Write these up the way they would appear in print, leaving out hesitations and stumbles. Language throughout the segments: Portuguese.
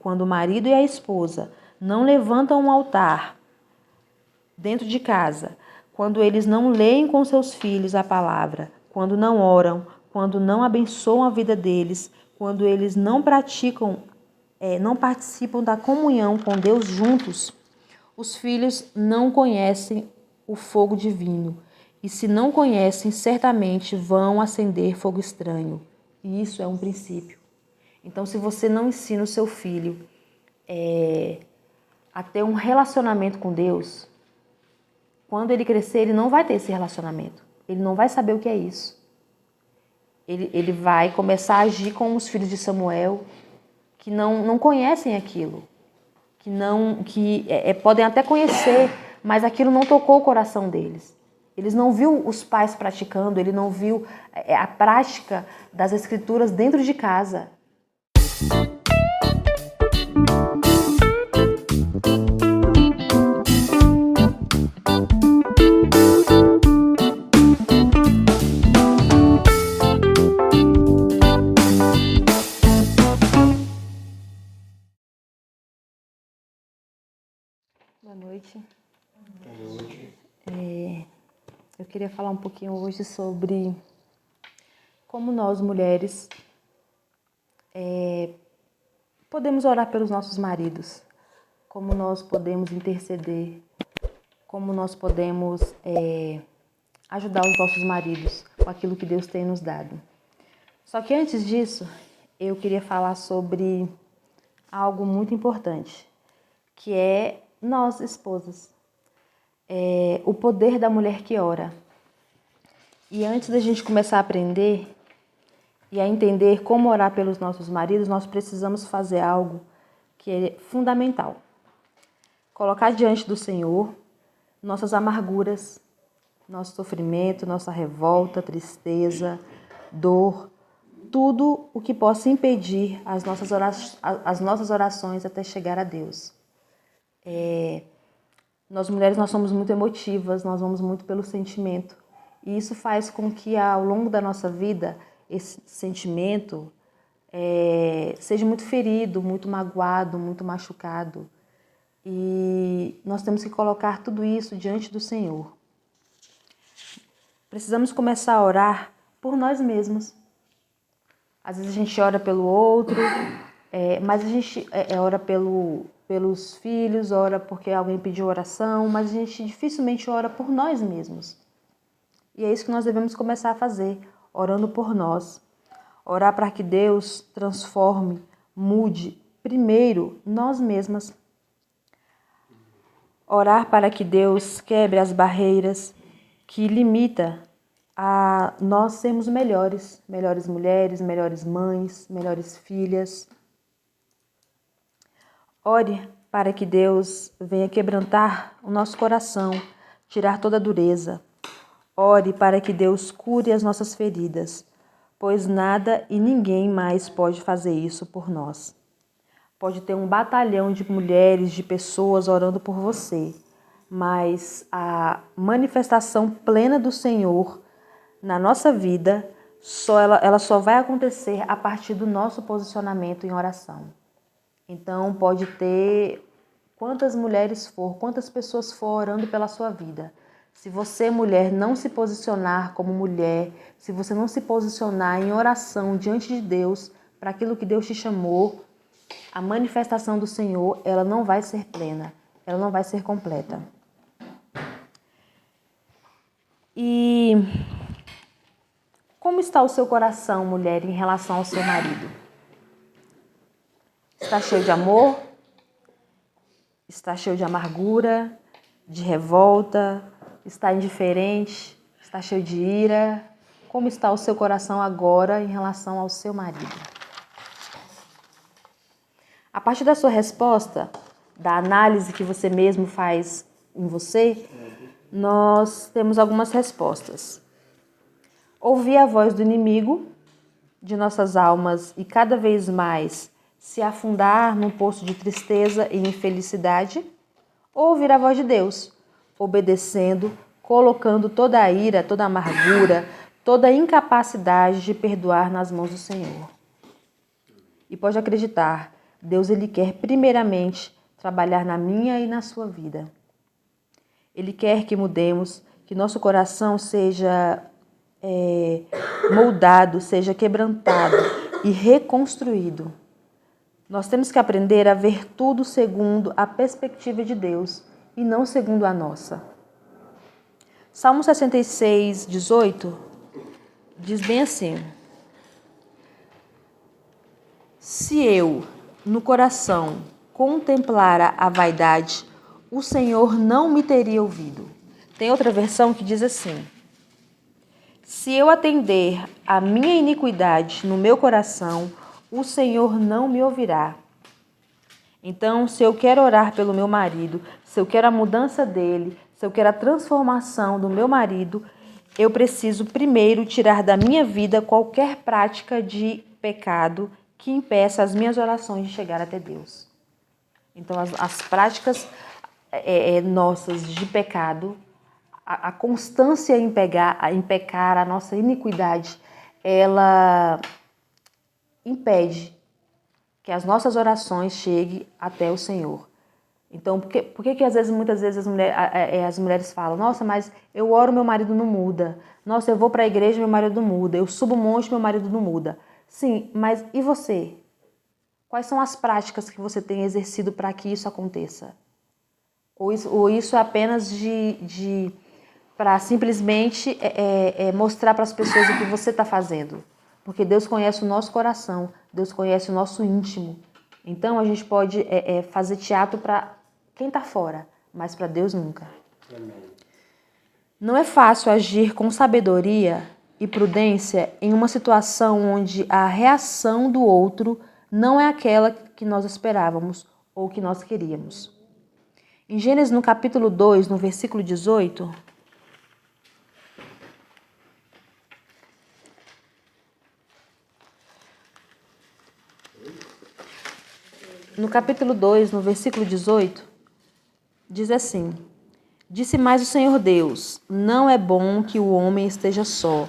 quando o marido e a esposa não levantam um altar dentro de casa, quando eles não leem com seus filhos a palavra, quando não oram, quando não abençoam a vida deles, quando eles não praticam, não participam da comunhão com Deus juntos, os filhos não conhecem o fogo divino. E se não conhecem, certamente vão acender fogo estranho. E isso é um princípio. Então, se você não ensina o seu filho a ter um relacionamento com Deus, quando ele crescer, ele não vai ter esse relacionamento. Ele não vai saber o que é isso. Ele vai começar a agir como os filhos de Samuel, que não conhecem aquilo. Podem até conhecer, mas aquilo não tocou o coração deles. Eles não viu os pais praticando, ele não viu a prática das escrituras dentro de casa. Boa noite. Eu queria falar um pouquinho hoje sobre como nós, mulheres, podemos orar pelos nossos maridos, como nós podemos interceder, como nós podemos ajudar os nossos maridos com aquilo que Deus tem nos dado. Só que antes disso, eu queria falar sobre algo muito importante, que é nós, esposas. O poder da mulher que ora. E antes da gente começar a aprender e a entender como orar pelos nossos maridos, nós precisamos fazer algo que é fundamental. Colocar diante do Senhor nossas amarguras, nosso sofrimento, nossa revolta, tristeza, dor, tudo o que possa impedir as nossas orações até chegar a Deus. Nós mulheres, nós somos muito emotivas, nós vamos muito pelo sentimento. E isso faz com que ao longo da nossa vida, esse sentimento seja muito ferido, muito magoado, muito machucado. E nós temos que colocar tudo isso diante do Senhor. Precisamos começar a orar por nós mesmos. Às vezes a gente ora pelo outro, mas a gente ora pelos filhos, ora porque alguém pediu oração, mas a gente dificilmente ora por nós mesmos. E é isso que nós devemos começar a fazer, orando por nós. Orar para que Deus transforme, mude, primeiro, nós mesmas. Orar para que Deus quebre as barreiras que limitam a nós sermos melhores mulheres, melhores mães, melhores filhas. Ore para que Deus venha quebrantar o nosso coração, tirar toda a dureza. Ore para que Deus cure as nossas feridas, pois nada e ninguém mais pode fazer isso por nós. Pode ter um batalhão de mulheres, de pessoas orando por você, mas a manifestação plena do Senhor na nossa vida, ela só vai acontecer a partir do nosso posicionamento em oração. Então, pode ter quantas mulheres for, quantas pessoas for orando pela sua vida. Se você, mulher, não se posicionar como mulher, se você não se posicionar em oração diante de Deus, para aquilo que Deus te chamou, a manifestação do Senhor, ela não vai ser plena, ela não vai ser completa. E como está o seu coração, mulher, em relação ao seu marido? Está cheio de amor? Está cheio de amargura, de revolta? Está indiferente? Está cheio de ira? Como está o seu coração agora em relação ao seu marido? A partir da sua resposta, da análise que você mesmo faz em você, nós temos algumas respostas. Ouvir a voz do inimigo de nossas almas e cada vez mais se afundar num poço de tristeza e infelicidade, ou ouvir a voz de Deus, obedecendo, colocando toda a ira, toda a amargura, toda a incapacidade de perdoar nas mãos do Senhor. E pode acreditar, Deus ele quer primeiramente trabalhar na minha e na sua vida. Ele quer que mudemos, que nosso coração seja moldado, seja quebrantado e reconstruído. Nós temos que aprender a ver tudo segundo a perspectiva de Deus e não segundo a nossa. Salmo 66, 18 diz bem assim: se eu, no coração, contemplara a vaidade, o Senhor não me teria ouvido. Tem outra versão que diz assim: se eu atender a minha iniquidade no meu coração, o Senhor não me ouvirá. Então, se eu quero orar pelo meu marido, se eu quero a mudança dele, se eu quero a transformação do meu marido, eu preciso primeiro tirar da minha vida qualquer prática de pecado que impeça as minhas orações de chegar até Deus. Então, as práticas nossas de pecado, a constância em pecar, a nossa iniquidade, ela impede que as nossas orações cheguem até o Senhor. Então, por que às vezes, muitas vezes as mulheres falam: nossa, mas eu oro, meu marido não muda. Nossa, eu vou para a igreja, meu marido não muda. Eu subo um monte, meu marido não muda. Sim, mas e você? Quais são as práticas que você tem exercido para que isso aconteça? Ou isso é apenas para simplesmente mostrar para as pessoas o que você está fazendo? Porque Deus conhece o nosso coração, Deus conhece o nosso íntimo. Então a gente pode fazer teatro para quem está fora, mas para Deus nunca. Amém. Não é fácil agir com sabedoria e prudência em uma situação onde a reação do outro não é aquela que nós esperávamos ou que nós queríamos. Em Gênesis, no capítulo 2, no versículo 18, diz assim: disse mais o Senhor Deus: não é bom que o homem esteja só.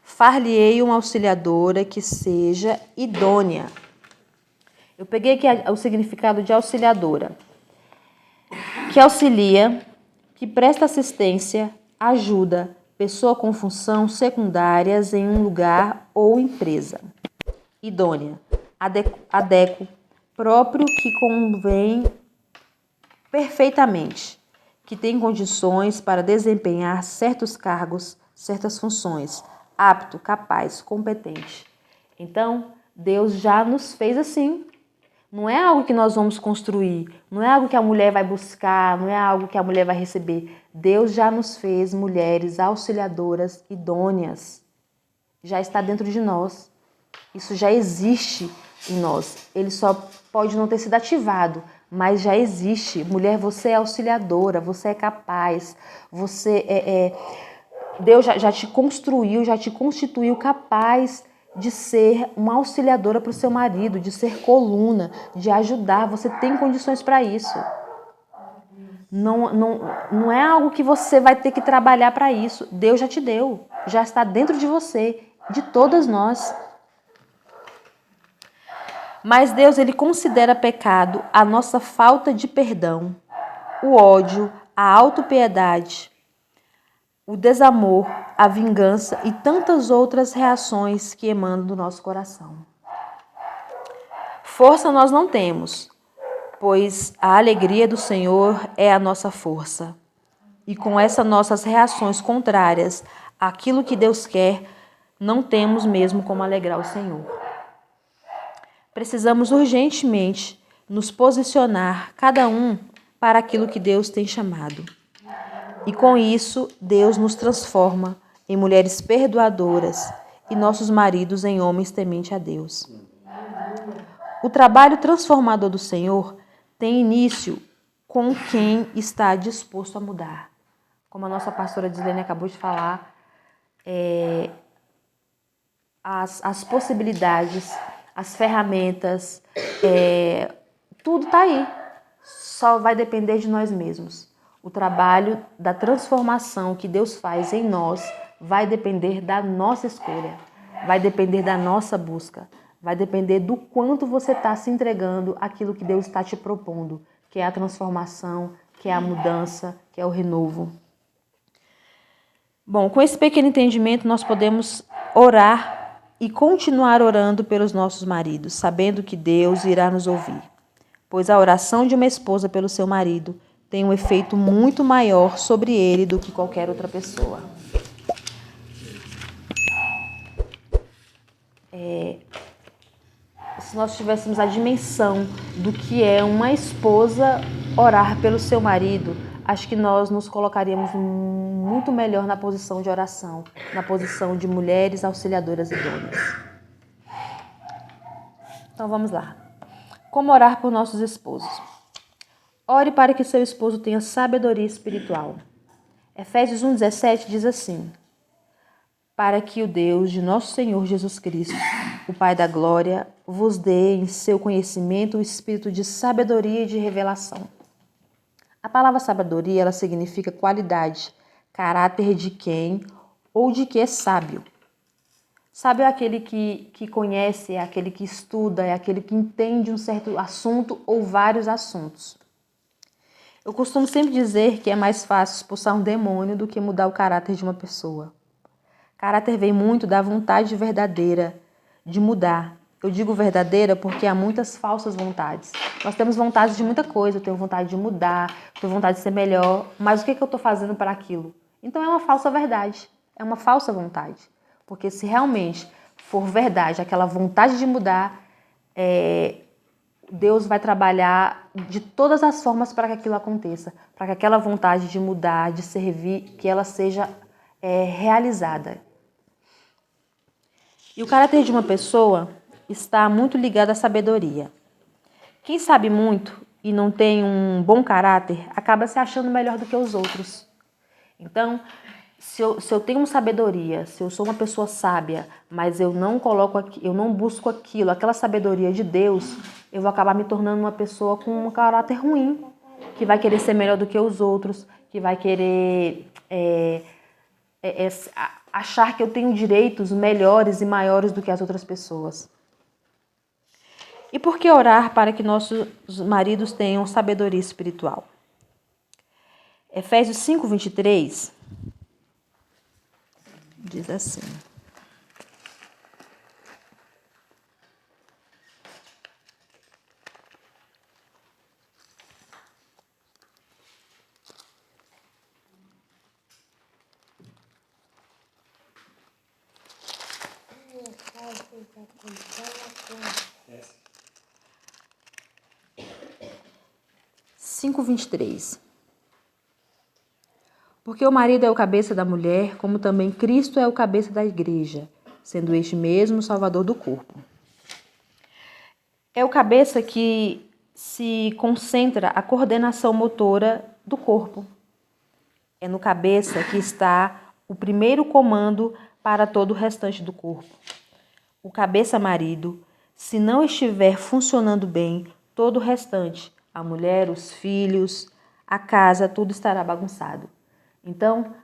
Far-lhe-ei uma auxiliadora que seja idônea. Eu peguei aqui o significado de auxiliadora. Que auxilia, que presta assistência, ajuda, pessoa com função secundárias em um lugar ou empresa. Idônea, adequo, próprio, que convém perfeitamente, que tem condições para desempenhar certos cargos, certas funções, apto, capaz, competente. Então, Deus já nos fez assim. Não é algo que nós vamos construir, não é algo que a mulher vai buscar, não é algo que a mulher vai receber. Deus já nos fez mulheres auxiliadoras idôneas. Já está dentro de nós. Isso já existe em nós. Ele só pode não ter sido ativado, mas já existe. Mulher, você é auxiliadora, você é capaz, Deus já te construiu, já te constituiu capaz de ser uma auxiliadora para o seu marido, de ser coluna, de ajudar. Você tem condições para isso. Não é algo que você vai ter que trabalhar para isso. Deus já te deu, já está dentro de você, de todas nós. Mas Deus, ele considera pecado a nossa falta de perdão, o ódio, a autopiedade, o desamor, a vingança e tantas outras reações que emanam do nosso coração. Força nós não temos, pois a alegria do Senhor é a nossa força. E com essas nossas reações contrárias àquilo que Deus quer, não temos mesmo como alegrar o Senhor. Precisamos urgentemente nos posicionar, cada um, para aquilo que Deus tem chamado. E com isso, Deus nos transforma em mulheres perdoadoras e nossos maridos em homens tementes a Deus. O trabalho transformador do Senhor tem início com quem está disposto a mudar. Como a nossa pastora Dislene acabou de falar, as possibilidades, as ferramentas, tudo está aí. Só vai depender de nós mesmos. O trabalho da transformação que Deus faz em nós vai depender da nossa escolha, vai depender da nossa busca, Vai depender do quanto você está se entregando àquilo que Deus está te propondo, que é a transformação, que é a mudança, que é o renovo. Bom, com esse pequeno entendimento, nós podemos orar e continuar orando pelos nossos maridos, sabendo que Deus irá nos ouvir. Pois a oração de uma esposa pelo seu marido tem um efeito muito maior sobre ele do que qualquer outra pessoa. Se nós tivéssemos a dimensão do que é uma esposa orar pelo seu marido, acho que nós nos colocaríamos muito melhor na posição de oração, na posição de mulheres auxiliadoras idôneas. Então vamos lá. Como orar por nossos esposos? Ore para que seu esposo tenha sabedoria espiritual. Efésios 1,17 diz assim: para que o Deus de nosso Senhor Jesus Cristo, o Pai da glória, vos dê em seu conhecimento o espírito de sabedoria e de revelação. A palavra sabedoria, ela significa qualidade, caráter de quem ou de que é sábio. Sábio é aquele que conhece, é aquele que estuda, é aquele que entende um certo assunto ou vários assuntos. Eu costumo sempre dizer que é mais fácil expulsar um demônio do que mudar o caráter de uma pessoa. Caráter vem muito da vontade verdadeira de mudar. Eu digo verdadeira porque há muitas falsas vontades. Nós temos vontade de muita coisa, eu tenho vontade de mudar, eu tenho vontade de ser melhor, mas o que eu estou fazendo para aquilo? Então é uma falsa verdade, é uma falsa vontade. Porque se realmente for verdade aquela vontade de mudar, Deus vai trabalhar de todas as formas para que aquilo aconteça, para que aquela vontade de mudar, de servir, que ela seja realizada. E o caráter de uma pessoa está muito ligado à sabedoria. Quem sabe muito e não tem um bom caráter acaba se achando melhor do que os outros. Então, se eu tenho sabedoria, se eu sou uma pessoa sábia, mas eu não busco aquela sabedoria de Deus, eu vou acabar me tornando uma pessoa com um caráter ruim, que vai querer ser melhor do que os outros, que vai querer achar que eu tenho direitos melhores e maiores do que as outras pessoas. E por que orar para que nossos maridos tenham sabedoria espiritual? Efésios 5:23 diz assim: porque o marido é o cabeça da mulher, como também Cristo é o cabeça da igreja, sendo este mesmo o salvador do corpo. É o cabeça que se concentra a coordenação motora do corpo. É no cabeça que está o primeiro comando para todo o restante do corpo. O cabeça marido, se não estiver funcionando bem, todo o restante, a mulher, os filhos, a casa, tudo estará bagunçado. Então,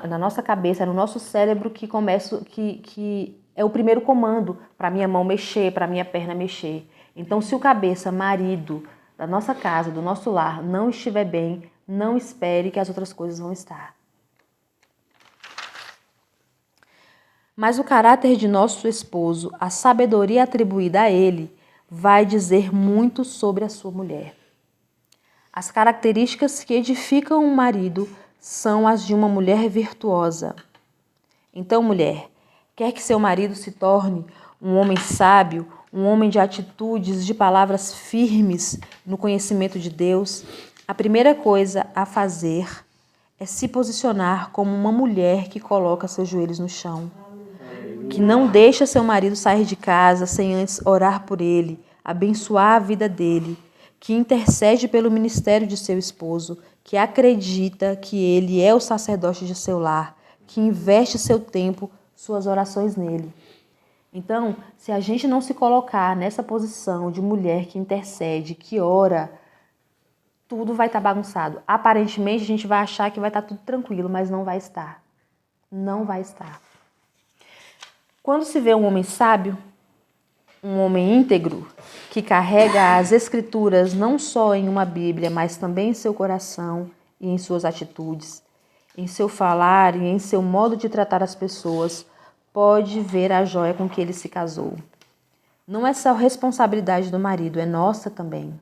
na nossa cabeça, é no nosso cérebro que começa, que é o primeiro comando para minha mão mexer, para minha perna mexer. Então, se o cabeça marido da nossa casa, do nosso lar, não estiver bem, não espere que as outras coisas vão estar. Mas o caráter de nosso esposo, a sabedoria atribuída a ele, vai dizer muito sobre a sua mulher. As características que edificam um marido são as de uma mulher virtuosa. Então, mulher, quer que seu marido se torne um homem sábio, um homem de atitudes, de palavras firmes no conhecimento de Deus, a primeira coisa a fazer é se posicionar como uma mulher que coloca seus joelhos no chão, que não deixa seu marido sair de casa sem antes orar por ele, abençoar a vida dele, que intercede pelo ministério de seu esposo, que acredita que ele é o sacerdote de seu lar, que investe seu tempo, suas orações nele. Então, se a gente não se colocar nessa posição de mulher que intercede, que ora, tudo vai estar bagunçado. Aparentemente, a gente vai achar que vai estar tudo tranquilo, mas não vai estar. Não vai estar. Quando se vê um homem sábio, um homem íntegro, que carrega as Escrituras não só em uma Bíblia, mas também em seu coração e em suas atitudes, em seu falar e em seu modo de tratar as pessoas, pode ver a joia com que ele se casou. Não é só responsabilidade do marido, é nossa também.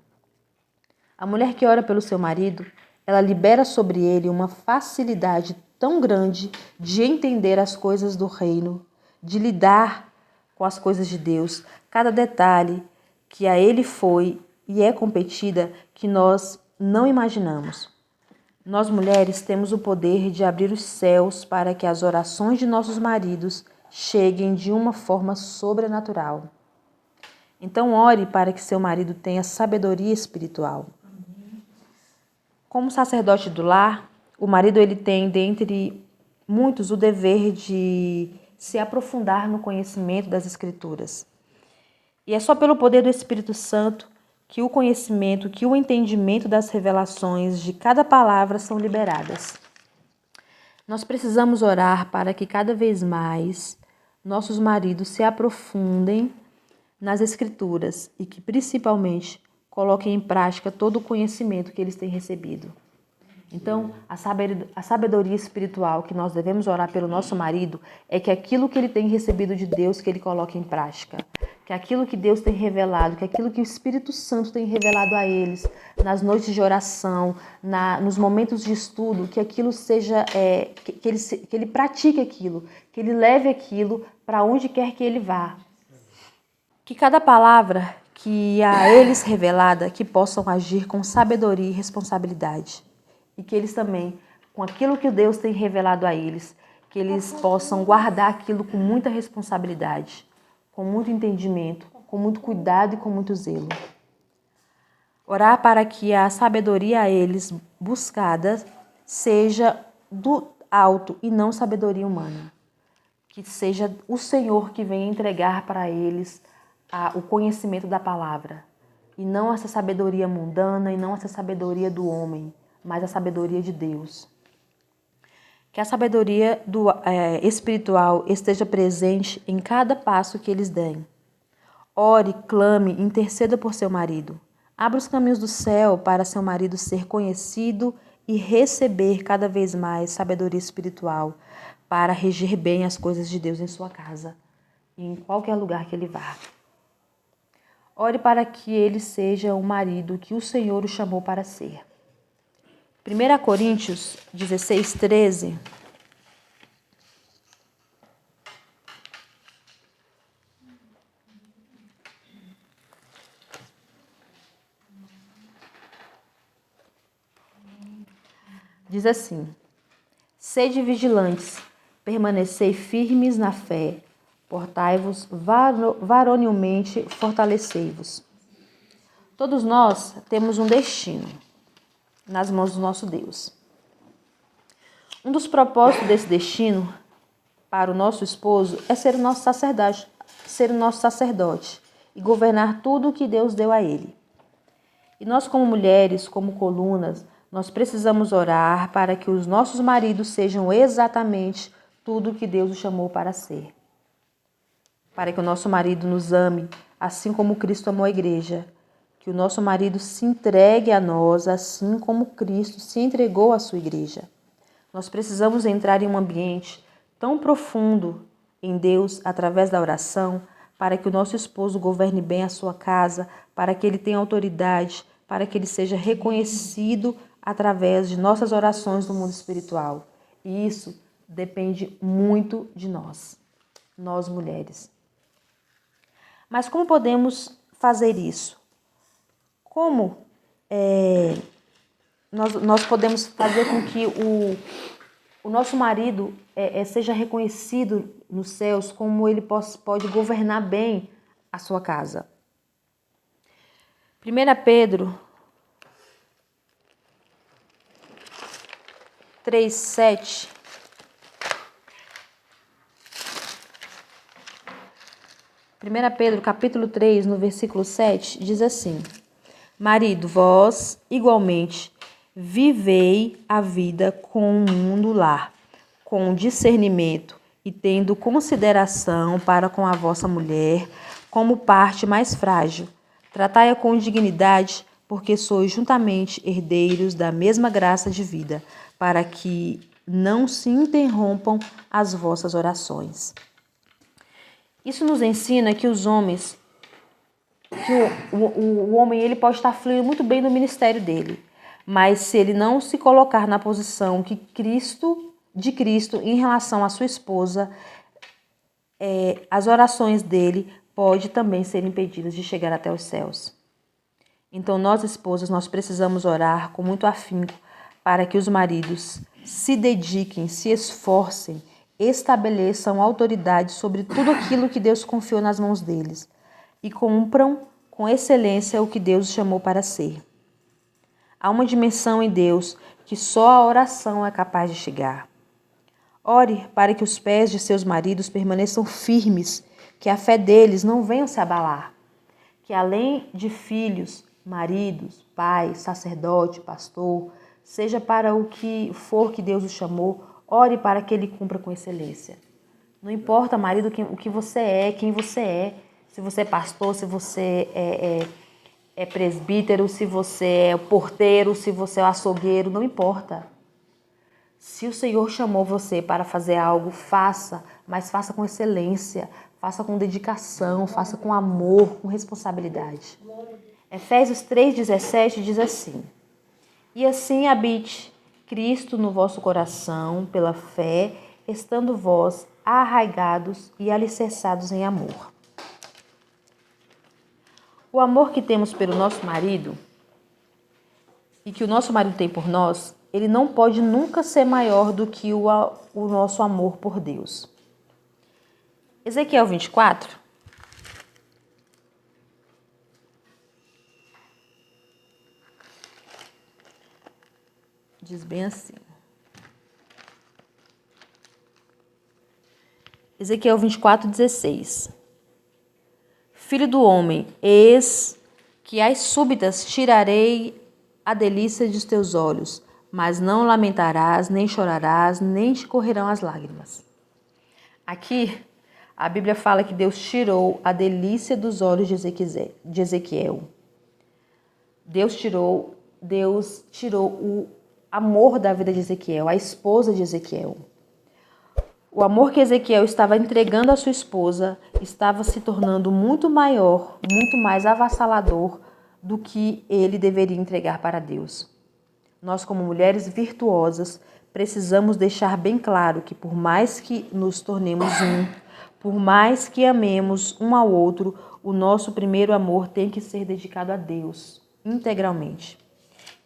A mulher que ora pelo seu marido, ela libera sobre ele uma facilidade tão grande de entender as coisas do reino, de lidar com as coisas de Deus, cada detalhe que a ele foi e é competida que nós não imaginamos. Nós mulheres temos o poder de abrir os céus para que as orações de nossos maridos cheguem de uma forma sobrenatural. Então ore para que seu marido tenha sabedoria espiritual. Como sacerdote do lar, o marido ele tem, dentre muitos, o dever de se aprofundar no conhecimento das Escrituras. E é só pelo poder do Espírito Santo que o conhecimento, que o entendimento das revelações de cada palavra são liberadas. Nós precisamos orar para que cada vez mais nossos maridos se aprofundem nas Escrituras e que principalmente coloquem em prática todo o conhecimento que eles têm recebido. Então, a sabedoria espiritual que nós devemos orar pelo nosso marido é que aquilo que ele tem recebido de Deus, que ele coloque em prática. Que aquilo que Deus tem revelado, que aquilo que o Espírito Santo tem revelado a eles, nas noites de oração, nos momentos de estudo, que aquilo seja, que ele pratique aquilo, que ele leve aquilo para onde quer que ele vá. Que cada palavra que a eles revelada, que possam agir com sabedoria e responsabilidade. E que eles também, com aquilo que Deus tem revelado a eles, que eles possam guardar aquilo com muita responsabilidade, com muito entendimento, com muito cuidado e com muito zelo. Orar para que a sabedoria a eles buscada seja do alto e não sabedoria humana. Que seja o Senhor que venha entregar para eles o conhecimento da palavra. E não essa sabedoria mundana e não essa sabedoria do homem, mas a sabedoria de Deus. Que a sabedoria espiritual esteja presente em cada passo que eles deem. Ore, clame, interceda por seu marido. Abra os caminhos do céu para seu marido ser conhecido e receber cada vez mais sabedoria espiritual para reger bem as coisas de Deus em sua casa e em qualquer lugar que ele vá. Ore para que ele seja o marido que o Senhor o chamou para ser. 1 Coríntios 16, 13. Diz assim: sede vigilantes, permanecei firmes na fé, portai-vos varonilmente, fortalecei-vos. Todos nós temos um destino nas mãos do nosso Deus. Um dos propósitos desse destino para o nosso esposo é ser o nosso sacerdote e governar tudo o que Deus deu a ele. E nós, como mulheres, como colunas, nós precisamos orar para que os nossos maridos sejam exatamente tudo o que Deus os chamou para ser. Para que o nosso marido nos ame, assim como Cristo amou a igreja. Que o nosso marido se entregue a nós, assim como Cristo se entregou à sua igreja. Nós precisamos entrar em um ambiente tão profundo em Deus, através da oração, para que o nosso esposo governe bem a sua casa, para que ele tenha autoridade, para que ele seja reconhecido através de nossas orações no mundo espiritual. E isso depende muito de nós mulheres. Mas como podemos fazer isso? Como nós podemos fazer com que o nosso marido seja reconhecido nos céus, como ele pode governar bem a sua casa? 1 Pedro 3:7. Pedro, capítulo 3, no versículo 7, diz assim: marido, vós, igualmente, vivei a vida com o mundo lar, com discernimento e tendo consideração para com a vossa mulher, como parte mais frágil. Tratai-a com dignidade, porque sois juntamente herdeiros da mesma graça de vida, para que não se interrompam as vossas orações. Isso nos ensina que os homens, o homem ele pode estar fluindo muito bem no ministério dele, mas se ele não se colocar na posição de Cristo em relação à sua esposa, as orações dele podem também ser impedidas de chegar até os céus. Então, nós esposas, nós precisamos orar com muito afinco para que os maridos se dediquem, se esforcem, estabeleçam autoridade sobre tudo aquilo que Deus confiou nas mãos deles e cumpram com excelência o que Deus os chamou para ser. Há uma dimensão em Deus que só a oração é capaz de chegar. Ore para que os pés de seus maridos permaneçam firmes, que a fé deles não venha se abalar, que além de filhos, maridos, pais, sacerdote, pastor, seja para o que for que Deus o chamou, ore para que ele cumpra com excelência. Não importa, marido, o que você é, quem você é, se você é pastor, se você é presbítero, se você é porteiro, se você é açougueiro, não importa. Se o Senhor chamou você para fazer algo, faça, mas faça com excelência, faça com dedicação, faça com amor, com responsabilidade. Efésios 3,17 diz assim: E assim habite Cristo no vosso coração, pela fé, estando vós arraigados e alicerçados em amor. O amor que temos pelo nosso marido e que o nosso marido tem por nós, ele não pode nunca ser maior do que o nosso amor por Deus. Ezequiel 24. Diz bem assim. Ezequiel 24:16. Filho do homem, eis que às súbitas tirarei a delícia dos teus olhos, mas não lamentarás, nem chorarás, nem te correrão as lágrimas. Aqui, a Bíblia fala que Deus tirou a delícia dos olhos de Ezequiel. Deus tirou o amor da vida de Ezequiel, a esposa de Ezequiel. O amor que Ezequiel estava entregando à sua esposa estava se tornando muito maior, muito mais avassalador do que ele deveria entregar para Deus. Nós, como mulheres virtuosas, precisamos deixar bem claro que por mais que nos tornemos por mais que amemos um ao outro, o nosso primeiro amor tem que ser dedicado a Deus, integralmente.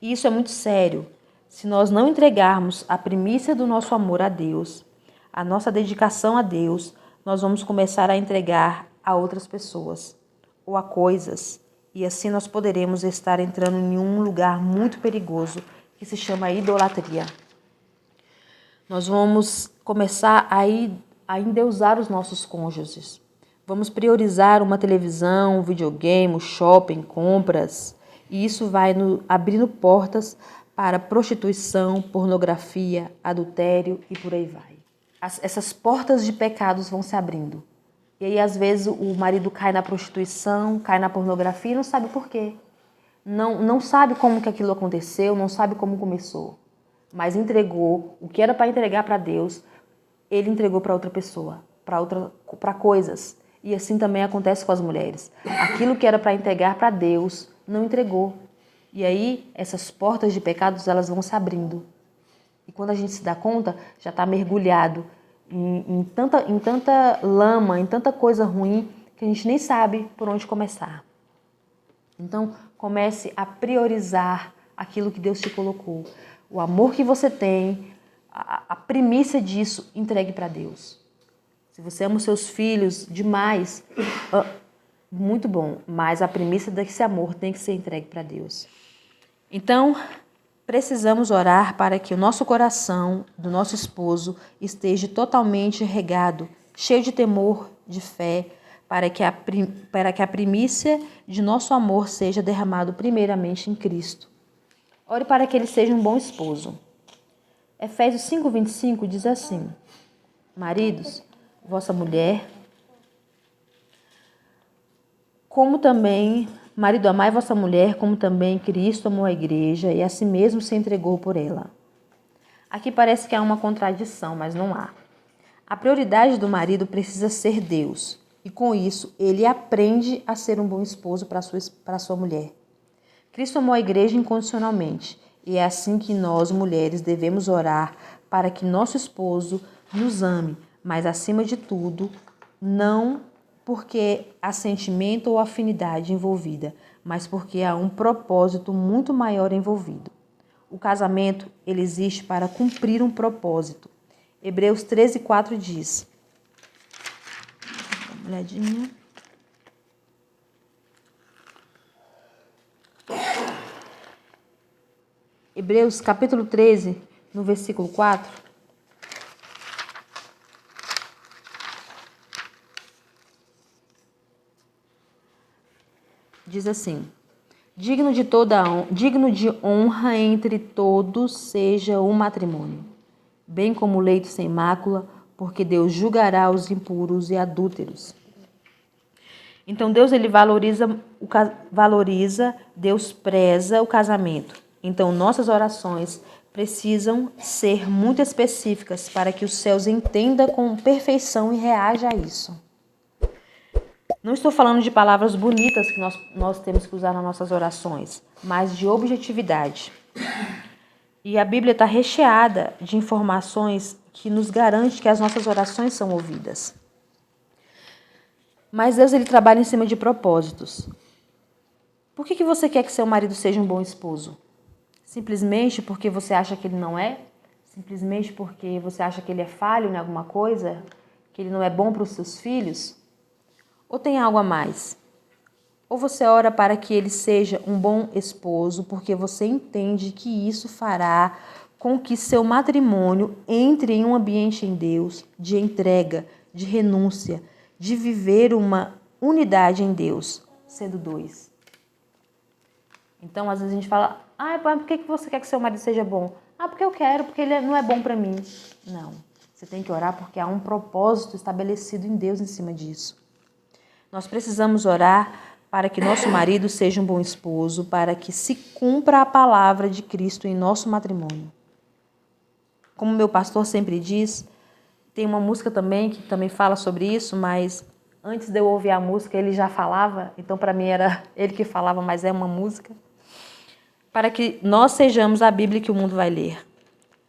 E isso é muito sério. Se nós não entregarmos a primícia do nosso amor a Deus, a nossa dedicação a Deus, nós vamos começar a entregar a outras pessoas ou a coisas. E assim nós poderemos estar entrando em um lugar muito perigoso que se chama idolatria. Nós vamos começar a endeusar os nossos cônjuges. Vamos priorizar uma televisão, um videogame, um shopping, compras. E isso vai abrindo portas para prostituição, pornografia, adultério e por aí vai. Essas portas de pecados vão se abrindo. E aí, às vezes, o marido cai na prostituição, cai na pornografia e não sabe por quê. Não sabe como que aquilo aconteceu, não sabe como começou. Mas entregou o que era para entregar para Deus, ele entregou para outra pessoa, para coisas. E assim também acontece com as mulheres. Aquilo que era para entregar para Deus, não entregou. E aí, essas portas de pecados, elas vão se abrindo. E quando a gente se dá conta, já está mergulhado em tanta lama, em tanta coisa ruim, que a gente nem sabe por onde começar. Então, comece a priorizar aquilo que Deus te colocou. O amor que você tem, a primícia disso, entregue para Deus. Se você ama os seus filhos demais, muito bom, mas a primícia desse amor tem que ser entregue para Deus. Então, precisamos orar para que o nosso coração do nosso esposo esteja totalmente regado, cheio de temor, de fé, para que a primícia de nosso amor seja derramado primeiramente em Cristo. Ore para que ele seja um bom esposo. Efésios 5:25 diz assim: Maridos, vossa mulher Como também, marido, amai vossa mulher, como também Cristo amou a igreja e a si mesmo se entregou por ela. Aqui parece que há uma contradição, mas não há. A prioridade do marido precisa ser Deus, e com isso ele aprende a ser um bom esposo para sua mulher. Cristo amou a igreja incondicionalmente, e é assim que nós, mulheres, devemos orar para que nosso esposo nos ame, mas acima de tudo, não porque há sentimento ou afinidade envolvida, mas porque há um propósito muito maior envolvido. O casamento, ele existe para cumprir um propósito. Hebreus 13:4 diz. Dá uma olhadinha. Hebreus capítulo 13, no versículo 4. Diz assim: digno de honra entre todos seja o matrimônio, bem como o leito sem mácula, porque Deus julgará os impuros e adúlteros. Então Deus ele valoriza, Deus preza o casamento. Então nossas orações precisam ser muito específicas para que os céus entendam com perfeição e reajam a isso. Não estou falando de palavras bonitas que nós temos que usar nas nossas orações, mas de objetividade. E a Bíblia está recheada de informações que nos garante que as nossas orações são ouvidas. Mas Deus ele trabalha em cima de propósitos. Por que você quer que seu marido seja um bom esposo? Simplesmente porque você acha que ele não é? Simplesmente porque você acha que ele é falho em alguma coisa? Que ele não é bom para os seus filhos? Ou tem algo a mais? Ou você ora para que ele seja um bom esposo porque você entende que isso fará com que seu matrimônio entre em um ambiente em Deus de entrega, de renúncia, de viver uma unidade em Deus, sendo dois. Então, às vezes a gente fala, por que você quer que seu marido seja bom? Porque eu quero, porque ele não é bom para mim. Não, você tem que orar porque há um propósito estabelecido em Deus em cima disso. Nós precisamos orar para que nosso marido seja um bom esposo, para que se cumpra a palavra de Cristo em nosso matrimônio. Como meu pastor sempre diz, tem uma música também que também fala sobre isso, mas antes de eu ouvir a música ele já falava, então para mim era ele que falava, mas é uma música. Para que nós sejamos a Bíblia que o mundo vai ler,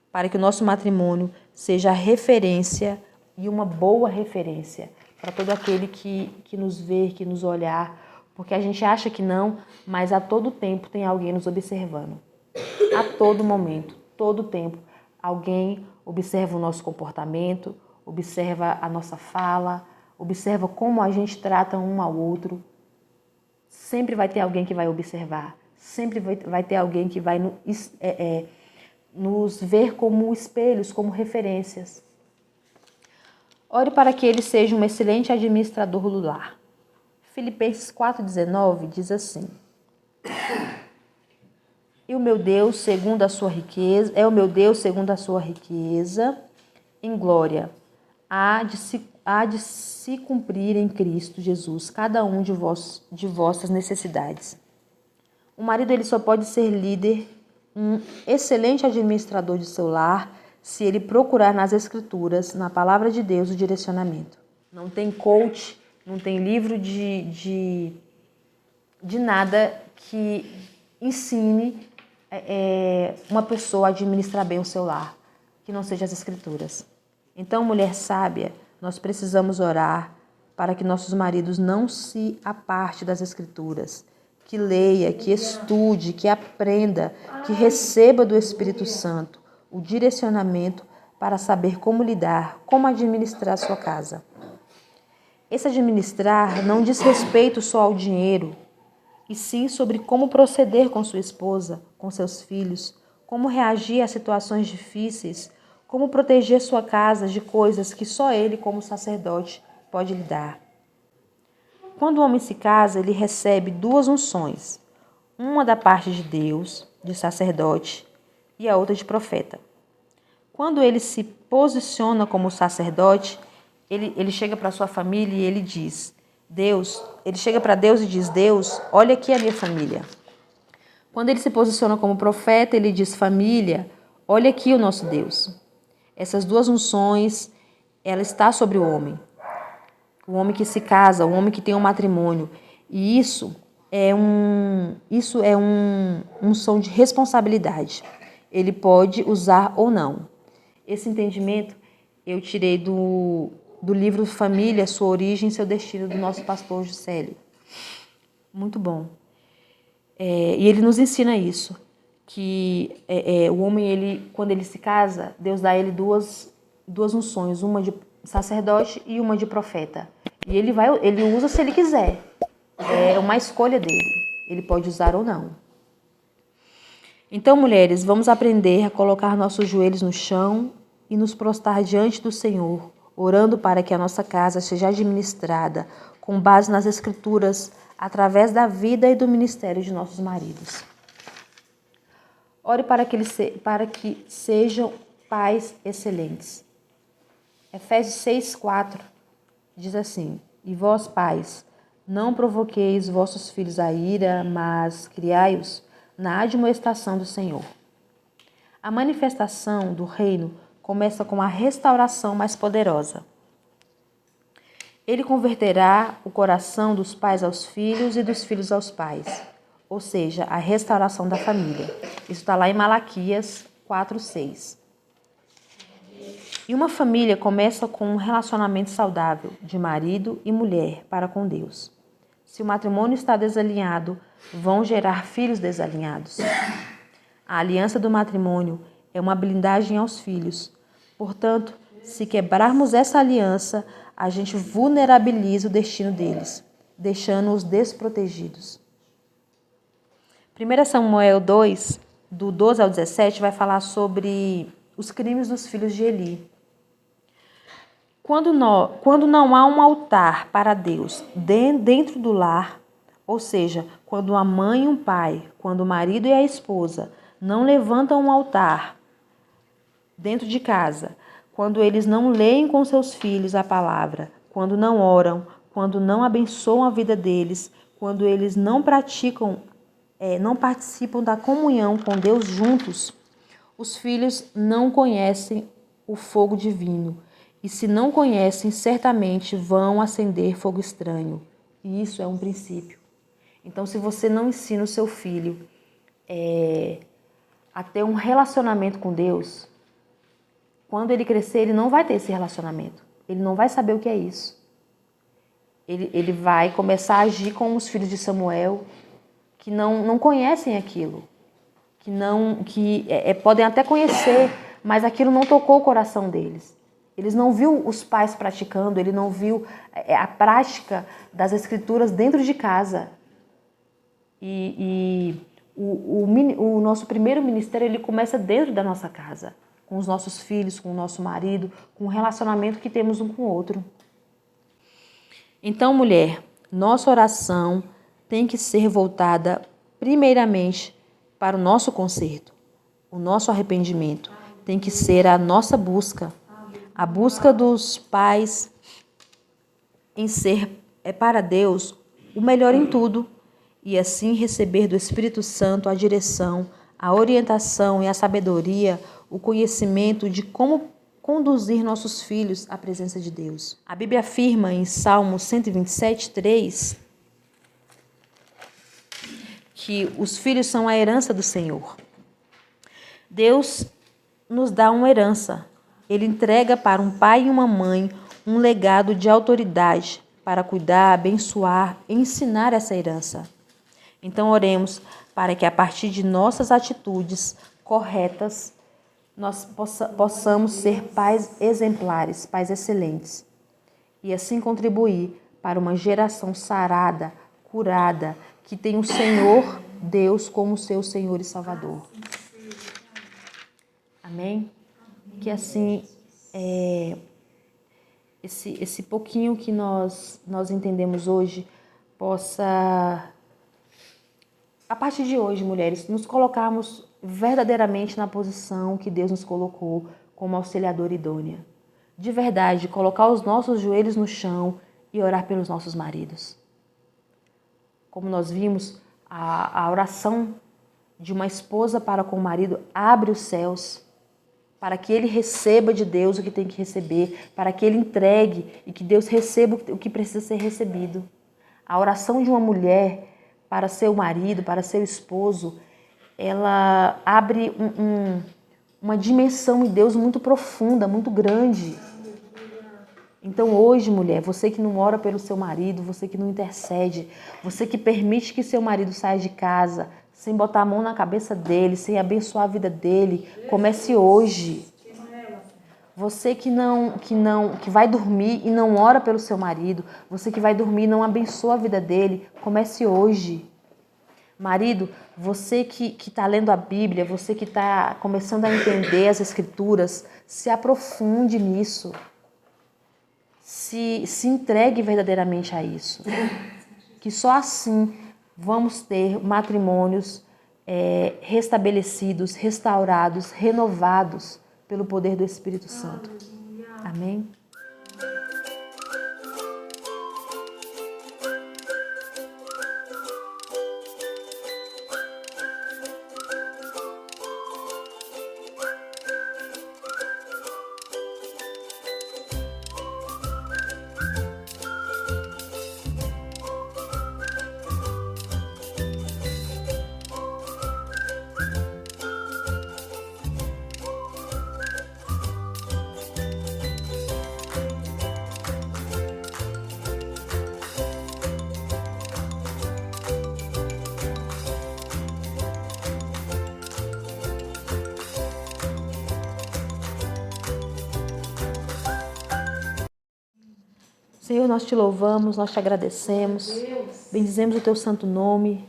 para que o nosso matrimônio seja a referência e uma boa referência para todo aquele que nos vê, que nos olhar, porque a gente acha que não, mas a todo tempo tem alguém nos observando. A todo momento, todo tempo, alguém observa o nosso comportamento, observa a nossa fala, observa como a gente trata um ao outro. Sempre vai ter alguém que vai observar, sempre vai ter alguém que vai nos ver como espelhos, como referências. Ore para que ele seja um excelente administrador do lar. Filipenses 4,19 diz assim: E o meu Deus, segundo a sua riqueza, em glória, há de se cumprir em Cristo Jesus cada um de vossas necessidades. O marido ele só pode ser líder, um excelente administrador de seu lar, se ele procurar nas Escrituras, na Palavra de Deus, o direcionamento. Não tem coach, não tem livro de nada que ensine uma pessoa a administrar bem o seu lar, que não seja as Escrituras. Então, mulher sábia, nós precisamos orar para que nossos maridos não se apartem das Escrituras, que leia, que estude, que aprenda, que receba do Espírito Santo o direcionamento para saber como lidar, como administrar a sua casa. Esse administrar não diz respeito só ao dinheiro, e sim sobre como proceder com sua esposa, com seus filhos, como reagir a situações difíceis, como proteger sua casa de coisas que só ele, como sacerdote, pode lidar. Quando o homem se casa, ele recebe duas unções, uma da parte de Deus, de sacerdote, e a outra de profeta. Quando ele se posiciona como sacerdote, ele chega para sua família e ele diz: Ele chega para Deus e diz: Deus, olha aqui a minha família. Quando ele se posiciona como profeta, ele diz: família, olha aqui o nosso Deus. Essas duas unções, ela está sobre o homem. O homem que se casa, o homem que tem um matrimônio. E isso é um unção de responsabilidade. Ele pode usar ou não. Esse entendimento eu tirei do livro Família, Sua Origem e Seu Destino, do nosso pastor Juscelio. Muito bom. E ele nos ensina isso, que o homem, quando ele se casa, Deus dá a ele duas unções, uma de sacerdote e uma de profeta. E ele usa se ele quiser. É uma escolha dele. Ele pode usar ou não. Então, mulheres, vamos aprender a colocar nossos joelhos no chão e nos prostrar diante do Senhor, orando para que a nossa casa seja administrada com base nas Escrituras, através da vida e do ministério de nossos maridos. Ore para que sejam pais excelentes. Efésios 6:4 diz assim: E vós, pais, não provoqueis vossos filhos a ira, mas criai-os na admoestação do Senhor. A manifestação do reino começa com a restauração mais poderosa. Ele converterá o coração dos pais aos filhos e dos filhos aos pais, ou seja, a restauração da família. Isso está lá em Malaquias 4:6. E uma família começa com um relacionamento saudável de marido e mulher para com Deus. Se o matrimônio está desalinhado, vão gerar filhos desalinhados. A aliança do matrimônio é uma blindagem aos filhos. Portanto, se quebrarmos essa aliança, a gente vulnerabiliza o destino deles, deixando-os desprotegidos. 1 Samuel 2, do 12 ao 17, vai falar sobre os crimes dos filhos de Eli. Quando não há um altar para Deus dentro do lar, ou seja, quando a mãe e um pai, quando o marido e a esposa não levantam um altar dentro de casa, quando eles não leem com seus filhos a palavra, quando não oram, quando não abençoam a vida deles, quando eles não participam da comunhão com Deus juntos, os filhos não conhecem o fogo divino. E se não conhecem, certamente vão acender fogo estranho. E isso é um princípio. Então, se você não ensina o seu filho a ter um relacionamento com Deus, quando ele crescer, ele não vai ter esse relacionamento. Ele não vai saber o que é isso. Ele vai começar a agir como os filhos de Samuel, que não conhecem aquilo. Que podem até conhecer, mas aquilo não tocou o coração deles. Eles não viu os pais praticando, ele não viu a prática das Escrituras dentro de casa. O nosso primeiro ministério, ele começa dentro da nossa casa, com os nossos filhos, com o nosso marido, com o relacionamento que temos um com o outro. Então, mulher, nossa oração tem que ser voltada primeiramente para o nosso conserto, o nosso arrependimento. Tem que ser a nossa busca. A busca dos pais em ser para Deus o melhor em tudo e assim receber do Espírito Santo a direção, a orientação e a sabedoria, o conhecimento de como conduzir nossos filhos à presença de Deus. A Bíblia afirma em Salmo 127:3 que os filhos são a herança do Senhor. Deus nos dá uma herança. Ele entrega para um pai e uma mãe um legado de autoridade para cuidar, abençoar e ensinar essa herança. Então, oremos para que a partir de nossas atitudes corretas, nós possamos ser pais exemplares, pais excelentes. E assim contribuir para uma geração sarada, curada, que tem o Senhor Deus como seu Senhor e Salvador. Amém? Que assim, esse pouquinho que nós entendemos hoje possa, a partir de hoje, mulheres, nos colocarmos verdadeiramente na posição que Deus nos colocou como auxiliadora idônea. De verdade, colocar os nossos joelhos no chão e orar pelos nossos maridos. Como nós vimos, a oração de uma esposa para com o marido abre os céus para que ele receba de Deus o que tem que receber, para que ele entregue e que Deus receba o que precisa ser recebido. A oração de uma mulher para seu marido, para seu esposo, ela abre uma dimensão em Deus muito profunda, muito grande. Então hoje, mulher, você que não ora pelo seu marido, você que não intercede, você que permite que seu marido saia de casa sem botar a mão na cabeça dele, sem abençoar a vida dele, comece hoje. Você que vai dormir e não ora pelo seu marido, você que vai dormir e não abençoa a vida dele, comece hoje. Marido, você que está lendo a Bíblia, você que está começando a entender as Escrituras, se aprofunde nisso. Se entregue verdadeiramente a isso. Que só assim vamos ter matrimônios restabelecidos, restaurados, renovados pelo poder do Espírito Santo. Amém? Senhor, nós te louvamos, nós te agradecemos, bendizemos o teu santo nome,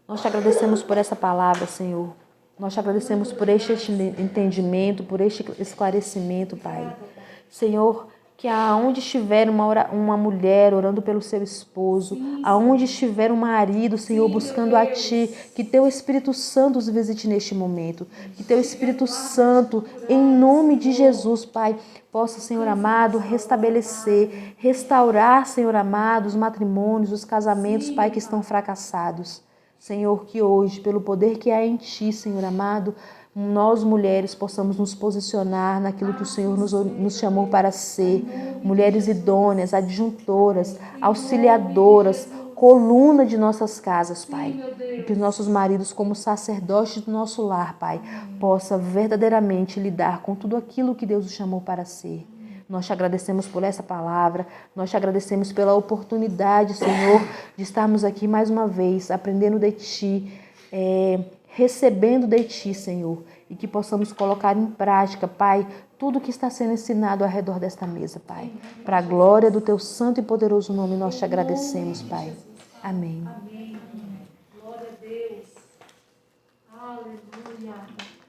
nós te agradecemos por essa palavra, Senhor. Nós te agradecemos por este entendimento, por este esclarecimento, Pai. Senhor, que aonde estiver uma mulher orando pelo seu esposo, aonde estiver um marido, Senhor, buscando a Ti, que Teu Espírito Santo os visite neste momento. Que Teu Espírito Santo, em nome de Jesus, Pai, possa, Senhor amado, restabelecer, restaurar, Senhor amado, os matrimônios, os casamentos, Pai, que estão fracassados. Senhor, que hoje, pelo poder que há em Ti, Senhor amado, nós mulheres possamos nos posicionar naquilo que o Senhor nos chamou para ser. Mulheres idôneas, adjuntoras, auxiliadoras, coluna de nossas casas, Pai. E que os nossos maridos, como sacerdotes do nosso lar, Pai, possa verdadeiramente lidar com tudo aquilo que Deus os chamou para ser. Nós te agradecemos por essa palavra, nós te agradecemos pela oportunidade, Senhor, de estarmos aqui mais uma vez, aprendendo de Ti, recebendo de Ti, Senhor, e que possamos colocar em prática, Pai, tudo que está sendo ensinado ao redor desta mesa, Pai. Para a glória do Teu santo e poderoso nome, nós te agradecemos, Pai. Amém. Amém. Glória a Deus. Aleluia.